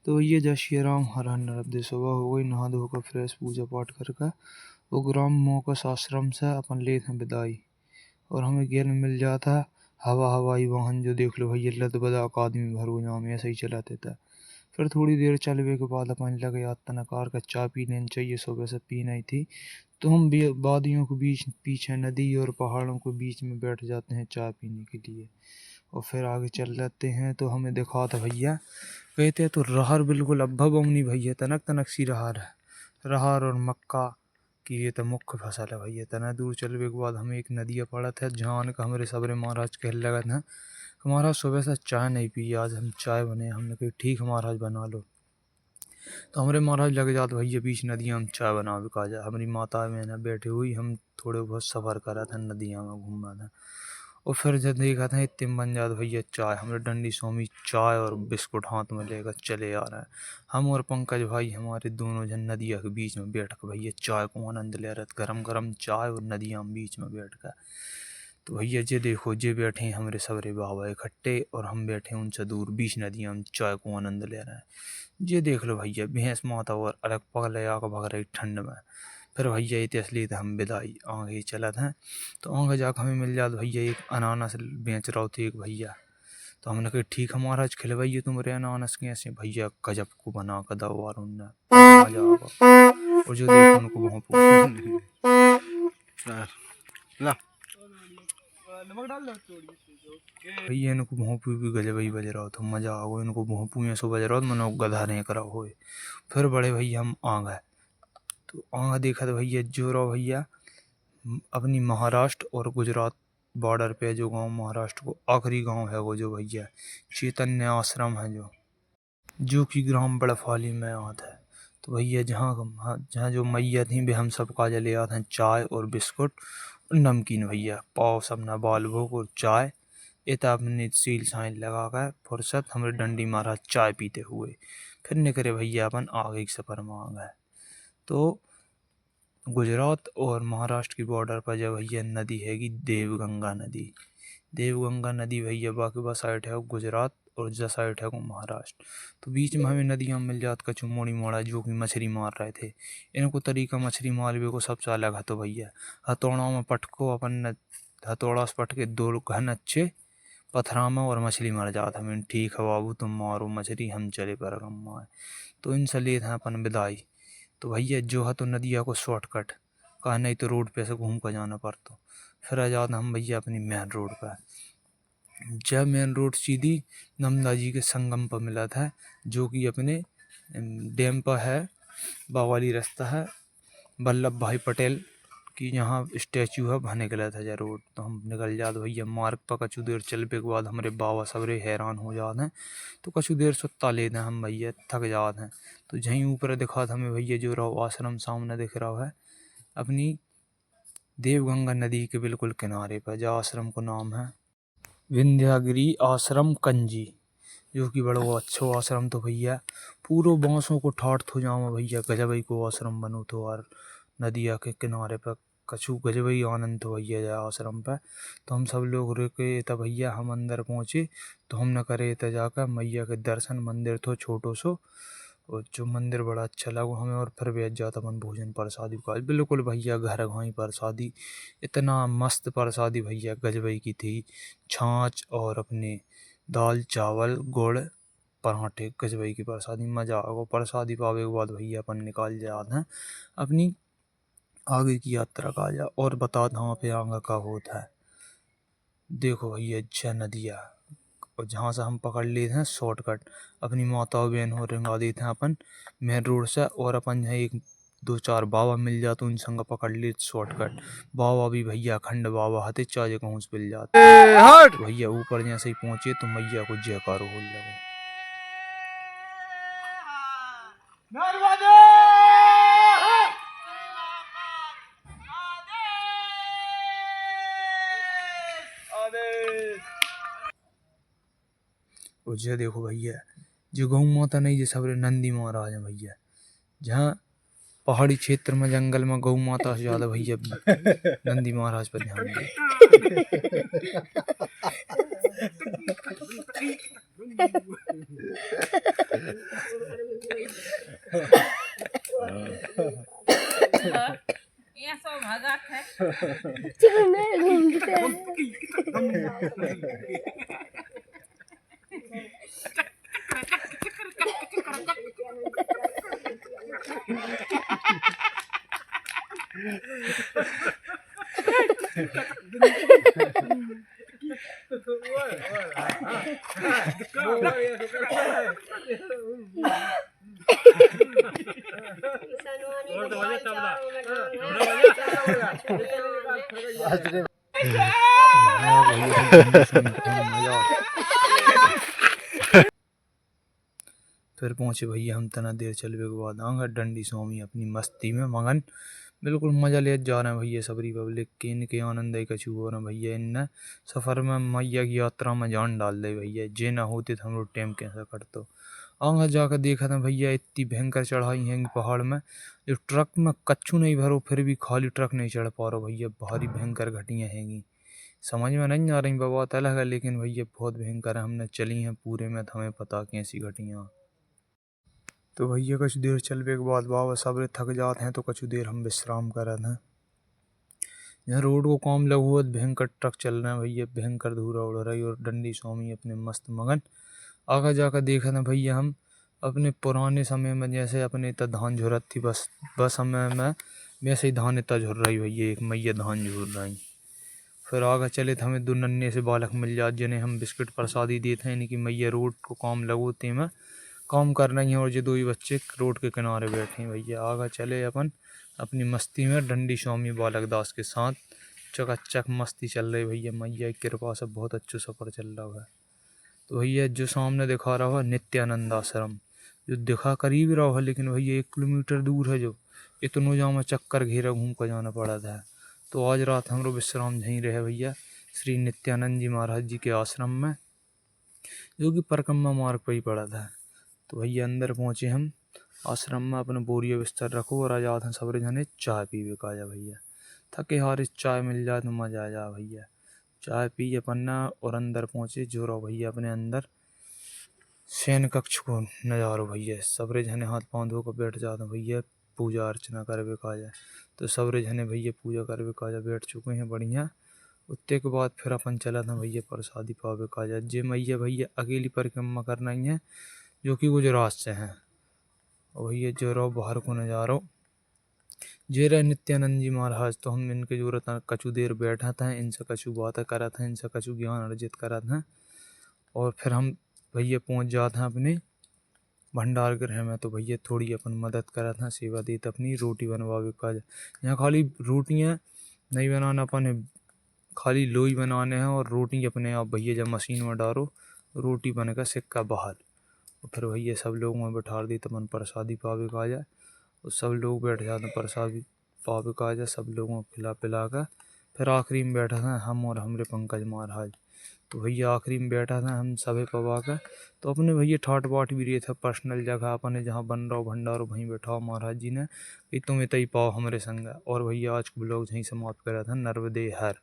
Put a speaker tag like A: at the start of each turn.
A: तो ये जय श्री राम हर हर नरब्दे। सुबह हो गई, नहा धोकर फ्रेश पूजा पाठ करके वो ग्राम मोकस आश्रम से अपन ले थे विदाई। और हमें गेल में मिल जाता हवाई वाहन, जो देख लो भैया लद बदाक आदमी भरो जाम ऐसे ही चलाते थे। फिर थोड़ी देर चलने के बाद अपन लगे याद तनकार का चाय पीने चाहिए, सुबह से पी नहीं थी। तो हम वादियों के बीच पीछे नदी और पहाड़ों के बीच में बैठ जाते हैं चाय पीने के लिए, और फिर आगे चल जाते हैं। तो हमें दिखा था भैया, कहते तो रहर बिल्कुल अब्बा बमनी भैया, तनक तनक सी रहर है। रहर और मक्का की ये तो मुख्य फसल है भैया। तना दूर चलने के बाद हमें एक नदिया पड़ा था, जहाँ का हमारे सबरे महाराज कह लगा था, हमारा सुबह से चाय नहीं पी, आज हम चाय बने। हमने कहा ठीक महाराज बना लो। तो हमारे महाराज लग जाते भैया बीच नदियाँ में चाय बना भी कहा जाए। हमारी माता मैंने बैठे हुई, हम थोड़े बहुत सफ़र करा था, नदियाँ में घूमा था। और फिर जब देखा था इतने बन जाते भैया चाय, हमारे डंडी स्वामी चाय और बिस्कुट हाथ में लेकर चले आ रहे हैं। हम और पंकज भाई हमारे दोनों जन नदिया के बीच में बैठ कर भैया चाय को आनंद ले रहे थे, गरम गरम चाय और नदिया में बीच में बैठ कर। तो भैया जे देखो जे बैठे हैं हमारे सबरे बाबा इकट्ठे, और हम बैठे उनसे दूर बीच नदिया में चाय को आनंद ले रहे हैं। ये देख लो भैया भैंस माता और अलग पगले आकर भग रही ठंड में। फिर भैया ये असली हम विदाई आगे चला था। तो आगे जाकर हमें मिल जाता भैया एक अनानास बेच रहा थे एक भैया। तो हमने कहा ठीक है महाराज खिलवाइए तुम्हारे अनानास कैसे। भैया गजब को बना कर दो और उनने मजा आगा। और जो देखो उनको वहाँ भैया इनको भोंपू भी गजब ही बज रहा था, मजा आ गया। इनको भोंपू में सो बज रहा था मनो गधा नहीं करा हो। फिर बड़े भैया हम आ गए। तो आगे देखा तो भैया जो रहा भैया अपनी महाराष्ट्र और गुजरात बॉर्डर पे जो गांव, महाराष्ट्र को आखिरी गांव है वो जो भैया चैतन्य आश्रम है, जो कि ग्राम बड़फाली में आता है। तो भैया जहाँ जो मैया थी वे हम सबका ले आते हैं चाय और बिस्कुट और नमकीन। भैया पाव सब न बाल भोग और चाय इतना अपने सील साइन लगा कर फुर्सत हमारे डंडी महाराज चाय पीते हुए फिर निकले भैया अपन आगे की सफर में आ गए। तो गुजरात और महाराष्ट्र की बॉर्डर पर जब भैया नदी हैगी देवगंगा नदी। देवगंगा नदी भैया बाकी साइड है गुजरात और जो साइड है वो महाराष्ट्र। तो बीच में हमें नदियाँ मिल जात कछु मोड़ी मोड़ा, जो कि मछली मार रहे थे। इनको तरीका मछली मारवे को सबसे अलग है। तो भैया हथौड़ा में पटको अपन हथौड़ा से पट के दो घन अच्छे पथरा में और मछली मर जाता। हमें ठीक है बाबू तुम मारो मछली, हम चले पर गम्मा। तो इनसे लिए थे अपन विदाई। तो भैया जो है तो नदिया को शॉर्टकट कहा, नहीं तो रोड पे से घूम कर जाना पड़ता। फिर आ जाते हम भैया अपनी मेन रोड पर। जब मेन रोड सीधी नर्मदा जी के संगम पर मिला था, जो कि अपने डैम पर है, बावाली रास्ता है, वल्लभ भाई पटेल की यहाँ स्टैचू है, वहाँ निकला था जा रोड। तो हम निकल जाते भैया मार्ग पर। कछु देर चलने के बाद हमारे बाबा सबरे हैरान हो जाते हैं। तो कछु देर सुत्ता लेते हैं हम भैया, थक जाते हैं। तो जहीं ऊपर दिखा था हमें भैया जो रहो आश्रम सामने दिख रहा है, अपनी देवगंगा नदी के बिल्कुल किनारे पर। जो आश्रम को नाम है विंध्यागिरी आश्रम कंजी, जो कि बड़ा अच्छा आश्रम। तो भैया पूरो बांसों को ठाट हो जाओ भैया, गजबई को आश्रम बनो। तो और नदिया के किनारे पर कछु गजबई आनंद तो भैया जाए आश्रम पर। तो हम सब लोग रुके तब भैया हम अंदर पहुँचे। तो हमने करे तो जाकर मैया के दर्शन। मंदिर तो छोटो सो, और जो मंदिर बड़ा अच्छा लगा हमें। और फिर बैठ जाता अपन भोजन प्रसादी का बिल्कुल भैया घर घाई प्रसादी, इतना मस्त प्रसादी भैया गजबई की थी। छाछ और अपने दाल चावल गुड़ पराठे, गजबई की प्रसादी, मजा आ गया। प्रसादी पावे के बाद भैया अपन निकाल जाते हैं अपनी आगे की यात्रा का। जा और बता वहाँ पे आगे का होता है। देखो भैया जय नदिया, और जहाँ से हम पकड़ लेते हैं शॉर्टकट अपनी माता बहन हो रिंगा देते हैं अपन मेन रोड से। और अपन यहाँ एक दो चार बाबा मिल जाते उन संग पकड़ ले शॉर्टकट। बाबा भी भैया अखंड बाबा हते चाहे कहूँ मिल जाते। तो भैया ऊपर जैसे ही पहुँचे तो मैया को जयकारो हो लगे। और जो देखो भैया जो गौ माता नहीं, जो सबरे नंदी महाराज है भैया। जहाँ पहाड़ी क्षेत्र में जंगल में गौ माता से ज्यादा भैया नंदी महाराज पर ध्यान दे।
B: ये सब भगत है।
A: फिर पहुंचे भैया हम तना देर चलवे के बाद आंगा डंडी स्वामी अपनी मस्ती में मगन बिल्कुल मजा ले जा रहे हैं भैया सबरी पब्लिक के इनके आनंद ही कछु हो रहा भैया इन सफर में मैया की यात्रा में जान डाल दे भैया जे ना होते तो हम लोग टाइम कैसा करते आंगा जाकर देखा था भैया इतनी भयंकर चढ़ाई है पहाड़ में जो ट्रक में कच्छु नहीं भरो फिर भी खाली ट्रक नहीं चढ़ पा रहा भैया भारी भयंकर घटिया हैंगी समझ में नहीं आ रही बात अलग है लेकिन भैया बहुत भयंकर है हमने चली हैं पूरे में तो हमें पता कैसी घटिया तो भैया कुछ देर चलने के बाद बाबा सब थक जाते हैं तो कुछ देर हम विश्राम कर रहे हैं यहाँ रोड को काम लगा हुआ भयंकर ट्रक चल रहे हैं भैया भयंकर धूरा उड़ रही और डंडी स्वामी अपने मस्त मगन आगे जाकर देखा था भैया हम अपने पुराने समय में जैसे अपने इतना धान झुरत थी बस समय में वैसे ही धान इतना झुर रही भैया एक मैया धान झुर रही फिर आगे चले तो हमें दो नन्हे से बालक मिल जाते जिन्हें हम बिस्किट प्रसादी देते हैं इनकी मैया रोड को काम लगोते में काम कर रही हैं और ये दो ही बच्चे रोड के किनारे बैठे हैं भैया आगे चले अपन अपनी मस्ती में डंडी स्वामी बालक दास के साथ चकाचक मस्ती चल रही भैया मैया की कृपा से बहुत अच्छा सफ़र चल रहा है तो भैया जो सामने दिखा रहा है नित्यानंद आश्रम जो दिखा करीब रहा है लेकिन भैया 1 किलोमीटर दूर है जो इतनों जाम चक्कर घेरा घूम कर जाना पड़ा था तो आज रात हम लोग विश्राम यहीं रहे भैया श्री नित्यानंद जी महाराज जी के आश्रम में जो कि परिक्रमा मार्ग पर ही पड़ा था तो भैया अंदर पहुंचे हम आश्रम में अपने बोरिया बिस्तर रखो और आज आते सबरे जने चाय पीवे का जा भैया थके हारे चाय मिल जाए तो मजा आ जा भैया चाय पी अपन और अंदर पहुंचे जो रहो भैया अपने अंदर शयन कक्ष को नजारो भैया सबरे जने हाथ पांव धो कर बैठ जाते भैया पूजा अर्चना करवे का जाए तो सबरे जने भैया पूजा करवे का जा बैठ चुके हैं बढ़िया उत्ते के बाद फिर अपन चला था भैया प्रसादी पावे का जा जे मैया भैया अकेली परिक्रमा करना ही है जो कि गुजरात से हैं और भैया जो रहो बाहर को नजारो जे रहे नित्यानंद जी महाराज तो हम इनके जरूरत कछु देर बैठा था इनसे कछु बातें करा था इनसे कछु ज्ञान अर्जित करा था और फिर हम भैया पहुंच जाते हैं अपने भंडार गृह में तो भैया थोड़ी अपन मदद करा था सेवा दी अपनी रोटी बनवावे का यहाँ खाली रोटियाँ नहीं बनाना अपन खाली लोई बनाने हैं और रोटी अपने आप भैया जब मशीन में डालो रोटी बने का सिक्का बाहर और फिर भैया सब लोग में बैठा दी तो मन प्रसादी पावे का जाए और सब लोग बैठ जाते प्रसादी पावे का जाए सब लोगों को खिला पिला कर फिर आखिरी में बैठा था हम और हमारे पंकज महाराज तो भैया आखिरी में बैठा था हम सभी पवा कर तो अपने भैया ठाट बाट भी रहे थे पर्सनल जगह अपने जहाँ बन रहा हो भंडारो वहीं बैठा महाराज जी ने कि तुम इतना ही पाओ हमारे संग और भैया आज को ब्लॉग यहीं समाप्त करा था नर्मदे हर